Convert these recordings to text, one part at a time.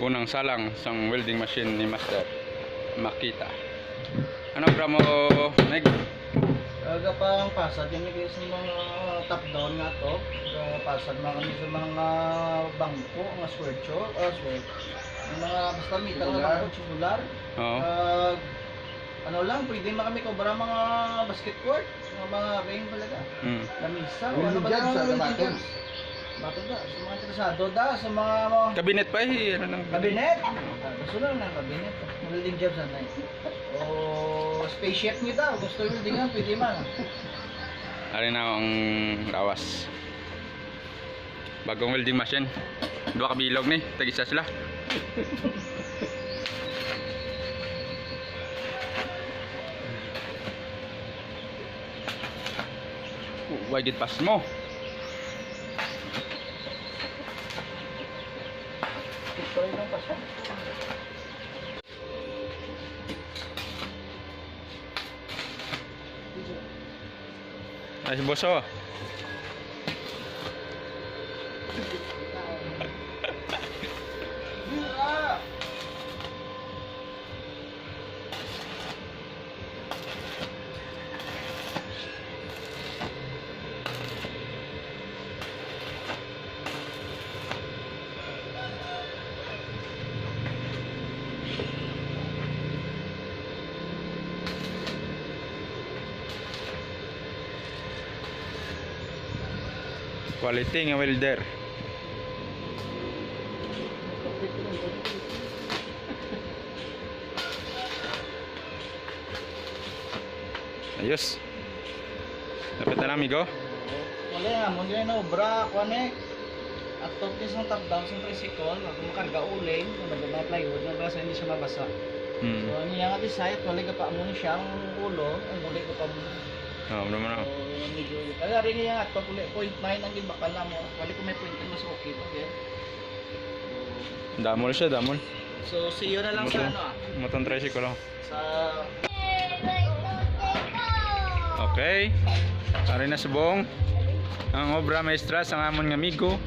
Unang salang sang welding machine ni Master Makita. Ano pra mo, Meg? Aga pa ang pasad yan sa mga top down nga to. Pasad na kami sa mga bangko, mga sweatshirt, yung mga basta metal na bangko, tubular. Oo. Ano lang, pwede na kami kubara mga basket court, mga ring talaga. Lamisa, ano ba ito? Bato da, sa mga interesado da, sa mga Kabinet pa eh. Ano nang kabinet. Gusto lang ng kabinet. Welding job sana eh. O spaceship nyo daw, gusto welding nga, pwede man. Ari na ang lawas. Bagong welding machine. Dua ka bilog ni, tag-isa sila. Wagit pas mo. Ito yung pasad. Ay, si Boso. Quality nga welder. Ayos. Dapat na amigo. Wala nga, mo din na obra, kuwane. At top is ng top down sa tricycle, kung makarga uling, kung nagmay plywood, nabasa hindi siya mabasa. So, ang iya nga design, wala ka pa mo siya ang ulo, ang muli ko pa mo. Oh, naman na. Medyo, kaya rin niya nga, 0.9 ang gibakal na mo. Wali ko may point mas okay. Okay? Damol siya, damol. So, see you na lang sa ano Motong tricycle lang. Sa... Okay. Ari na subong ang obra maestra sa amon nga amigo.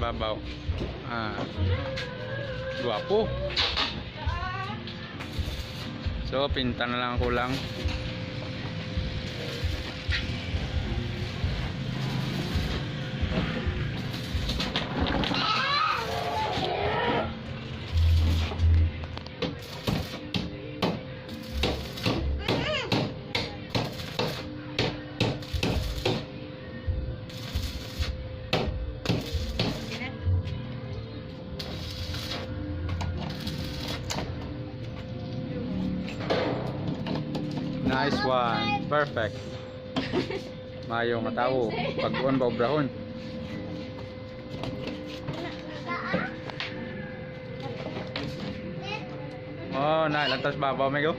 Babaw. Guwapo. So, pinta na lang ang kulang. Nice one. Perfect. Mayo nga tao. Pag-uwan ba obrahon? Oh, na. Lantas babaw, Mego.